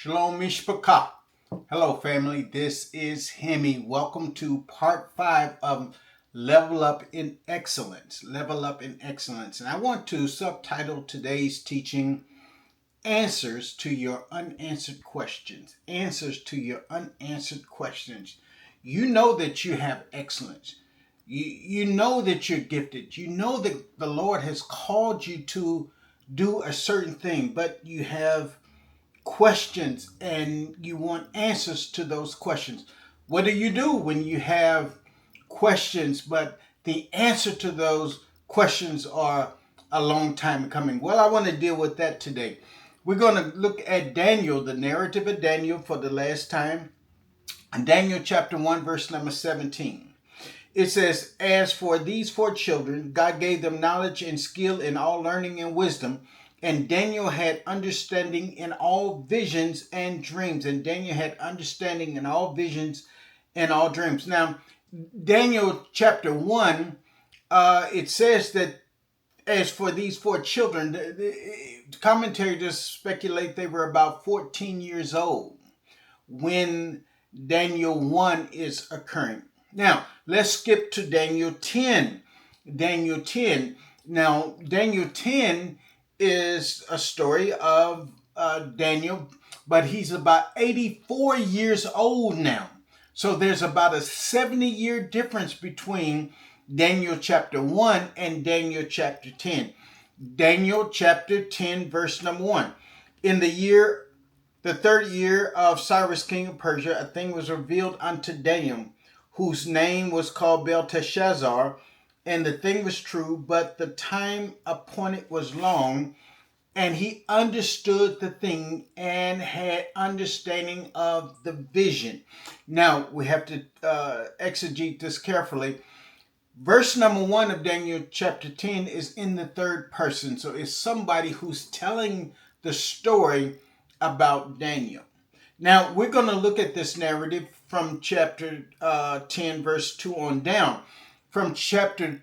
Shalom Mishpachah. Hello, family. This is Hemi. Welcome to part 5 of Level Up in Excellence. Level Up in Excellence. And I want to subtitle today's teaching Answers to Your Unanswered Questions. Answers to Your Unanswered Questions. You know that you have excellence. You know that you're gifted. You know that the Lord has called you to do a certain thing, but you have questions and you want answers to those questions. What do you do when you have questions, but the answer to those questions are a long time coming? Well, I want to deal with that today. We're going to look at Daniel, the narrative of Daniel for the last time. Daniel chapter 1, verse number 17. It says, "As for these 4 children, God gave them knowledge and skill in all learning and wisdom. And Daniel had understanding in all visions and dreams." And Daniel had understanding in all visions and all dreams. Now, Daniel chapter 1, it says that as for these 4 children, the commentators speculate they were about 14 years old when Daniel 1 is occurring. Now, let's skip to Daniel 10. Daniel 10. Now, Daniel 10 is a story of Daniel, but he's about 84 years old now. So there's about a 70-year difference between Daniel chapter 1 and Daniel chapter 10. Daniel chapter 10, verse number 1. In the 3rd year of Cyrus, king of Persia, a thing was revealed unto Daniel, whose name was called Belteshazzar, and the thing was true, but the time appointed was long, and he understood the thing and had understanding of the vision. Now, we have to exegete this carefully. Verse number 1 of Daniel chapter 10 is in the 3rd person, so it's somebody who's telling the story about Daniel. Now, we're going to look at this narrative from chapter 10, verse 2 on down. From chapter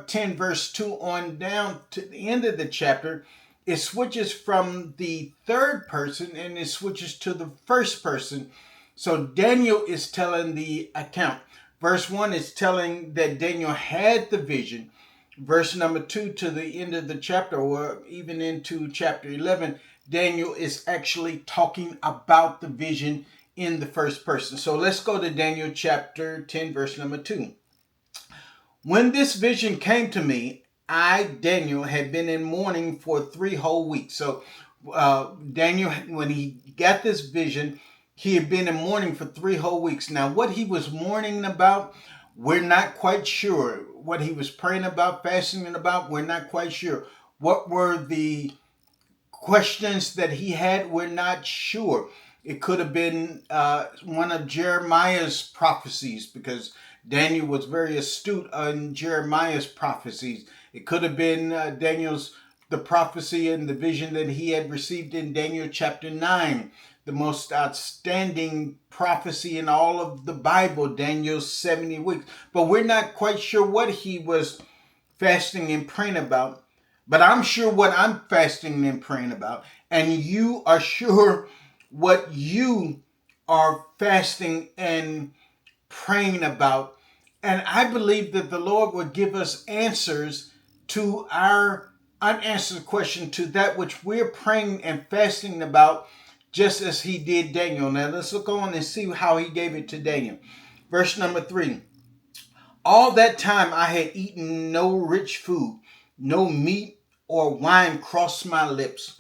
10, verse 2 on down to the end of the chapter, it switches from the 3rd person and it switches to the 1st person. So Daniel is telling the account. Verse 1 is telling that Daniel had the vision. Verse number 2 to the end of the chapter, or even into chapter 11, Daniel is actually talking about the vision in the 1st person. So let's go to Daniel chapter 10, verse number 2. "When this vision came to me, I, Daniel, had been in mourning for 3 whole weeks." So Daniel, when he got this vision, he had been in mourning for 3 whole weeks. Now, what he was mourning about, we're not quite sure. What he was praying about, fasting about, we're not quite sure. What were the questions that he had, we're not sure. It could have been one of Jeremiah's prophecies, because Daniel was very astute on Jeremiah's prophecies. It could have been the prophecy and the vision that he had received in Daniel chapter 9, the most outstanding prophecy in all of the Bible, Daniel's 70 weeks. But we're not quite sure what he was fasting and praying about. But I'm sure what I'm fasting and praying about, and you are sure what you are fasting and praying about. And I believe that the Lord will give us answers to our unanswered question, to that which we're praying and fasting about, just as he did Daniel. Now let's look on and see how he gave it to Daniel. Verse number 3. "All that time I had eaten no rich food, no meat or wine crossed my lips,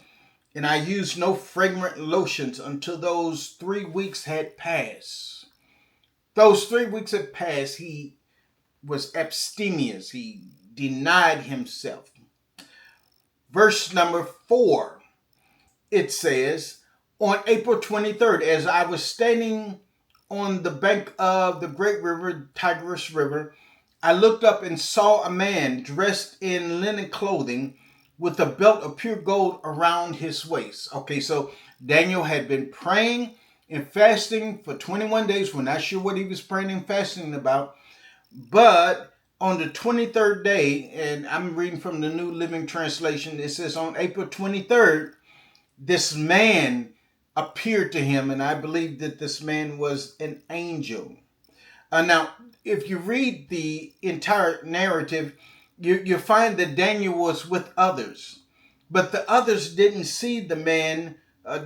and I used no fragrant lotions until those 3 weeks had passed." Those 3 weeks had passed. He was abstemious. He denied himself. Verse number 4, it says, "On April 23rd, as I was standing on the bank of the great river, Tigris River, I looked up and saw a man dressed in linen clothing with a belt of pure gold around his waist." Okay, so Daniel had been praying and fasting for 21 days. We're not sure what he was praying and fasting about. But on the 23rd day, and I'm reading from the New Living Translation, it says on April 23rd, this man appeared to him, and I believe that this man was an angel. Now, if you read the entire narrative, you find that Daniel was with others, but the others didn't see the man,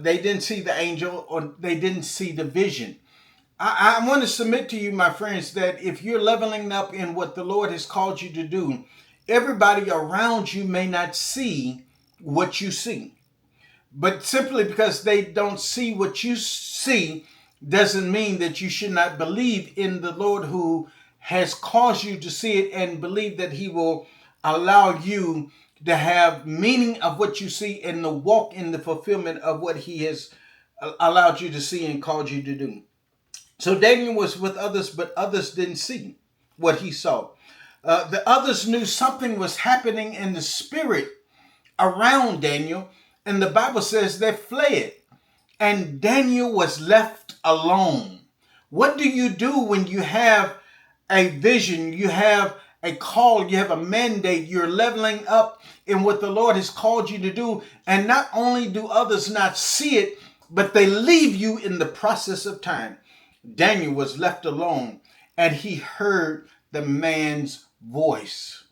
they didn't see the angel, or they didn't see the vision. I want to submit to you, my friends, that if you're leveling up in what the Lord has called you to do, everybody around you may not see what you see. But simply because they don't see what you see doesn't mean that you should not believe in the Lord who has caused you to see it, and believe that he will allow you to have meaning of what you see and to walk in the fulfillment of what he has allowed you to see and called you to do. So Daniel was with others, but others didn't see what he saw. The others knew something was happening in the spirit around Daniel, and the Bible says they fled, and Daniel was left alone. What do you do when you have a vision, you have a call, you have a mandate, you're leveling up in what the Lord has called you to do, and not only do others not see it, but they leave you in the process of time? Daniel was left alone, and he heard the man's voice.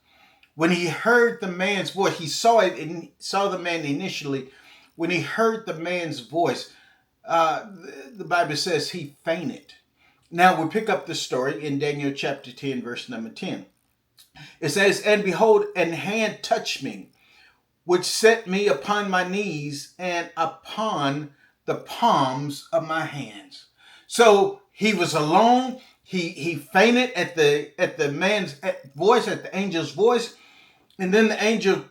When he heard the man's voice, he saw it and saw the man initially. When he heard the man's voice, the Bible says he fainted. Now we pick up the story in Daniel chapter 10, verse number 10. It says, "And behold, an hand touched me, which set me upon my knees and upon the palms of my hands." So he was alone. He fainted at the man's voice, at the angel's voice. And then the angel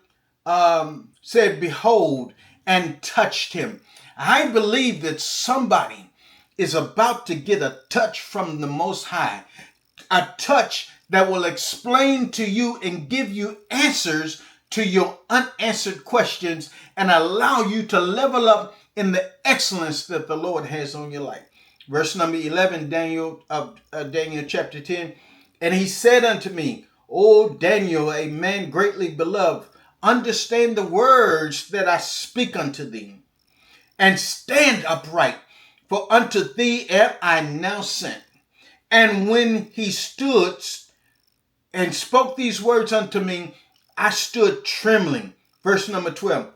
said, "Behold," and touched him. I believe that somebody is about to get a touch from the Most High, a touch that will explain to you and give you answers to your unanswered questions and allow you to level up in the excellence that the Lord has on your life. Verse number 11, Daniel chapter 10. "And he said unto me, O Daniel, a man greatly beloved, understand the words that I speak unto thee, and stand upright, for unto thee am I now sent." And when he stood and spoke these words unto me, I stood trembling. Verse number 12.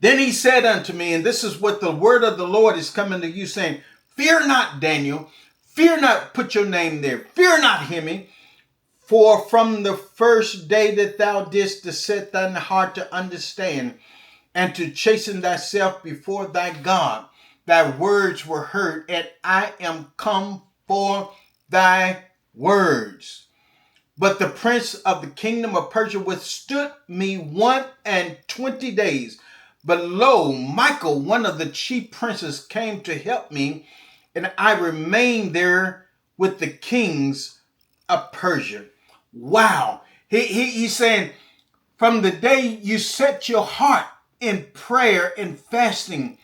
"Then he said unto me," and this is what the word of the Lord is coming to you saying, "Fear not, Daniel. Fear not," put your name there. "Fear not, Hemi. For from the first day that thou didst set thine heart to understand and to chasten thyself before thy God, thy words were heard, and I am come for thy words. But the prince of the kingdom of Persia withstood me 21 days. But lo, Michael, one of the chief princes, came to help me, and I remained there with the kings of Persia." Wow. He's saying, from the day you set your heart in prayer and fasting,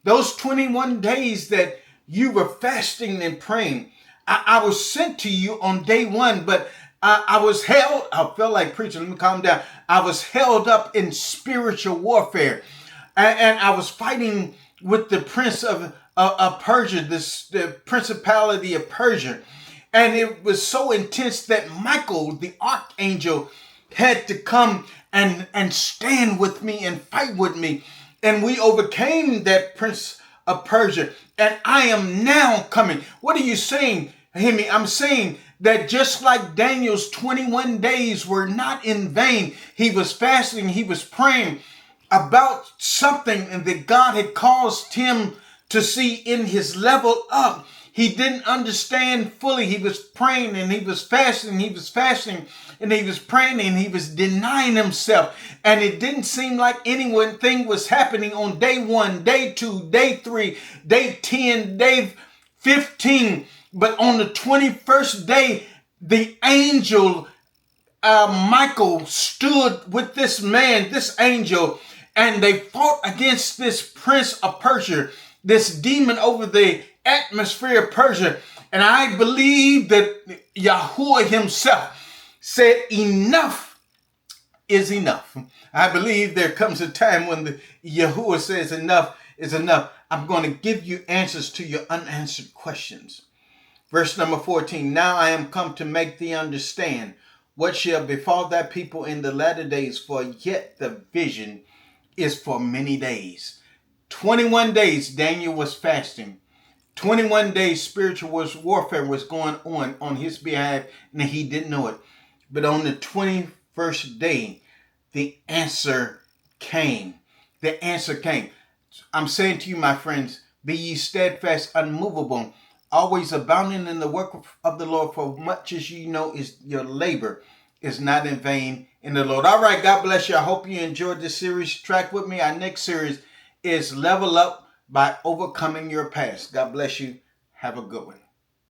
those 21 days that you were fasting and praying, I was sent to you on day one, but I was held, I felt like preaching, let me calm down. I was held up in spiritual warfare, and I was fighting with the prince of Persia, the principality of Persia. And it was so intense that Michael, the archangel, had to come and stand with me and fight with me. And we overcame that prince of Persia. And I am now coming. What are you saying, Hemi? I'm saying that just like Daniel's 21 days were not in vain, he was fasting, he was praying about something that God had caused him to see in his level up. He didn't understand fully. He was praying and he was fasting, he was fasting and he was praying and he was denying himself. And it didn't seem like anything was happening on day 1, day 2, day 3, day 10, day 15. But on the 21st day, the angel Michael stood with this man, this angel, and they fought against this prince of Persia, this demon over the atmosphere of Persia. And I believe that Yahuwah himself said, enough is enough. I believe there comes a time when the Yahuwah says enough is enough. I'm going to give you answers to your unanswered questions. Verse number 14. Now I am come to make thee understand what shall befall thy people in the latter days, for yet the vision is for many days. 21 days Daniel was fasting. 21 days spiritual warfare was going on his behalf, and he didn't know it. But on the 21st day, the answer came. The answer came. I'm saying to you, my friends, be ye steadfast, unmovable, always abounding in the work of the Lord, for much as you know is your labor is not in vain in the Lord. All right, God bless you. I hope you enjoyed this series. Track with me. Our next series is Level Up by Overcoming Your Past. God bless you. Have a good one.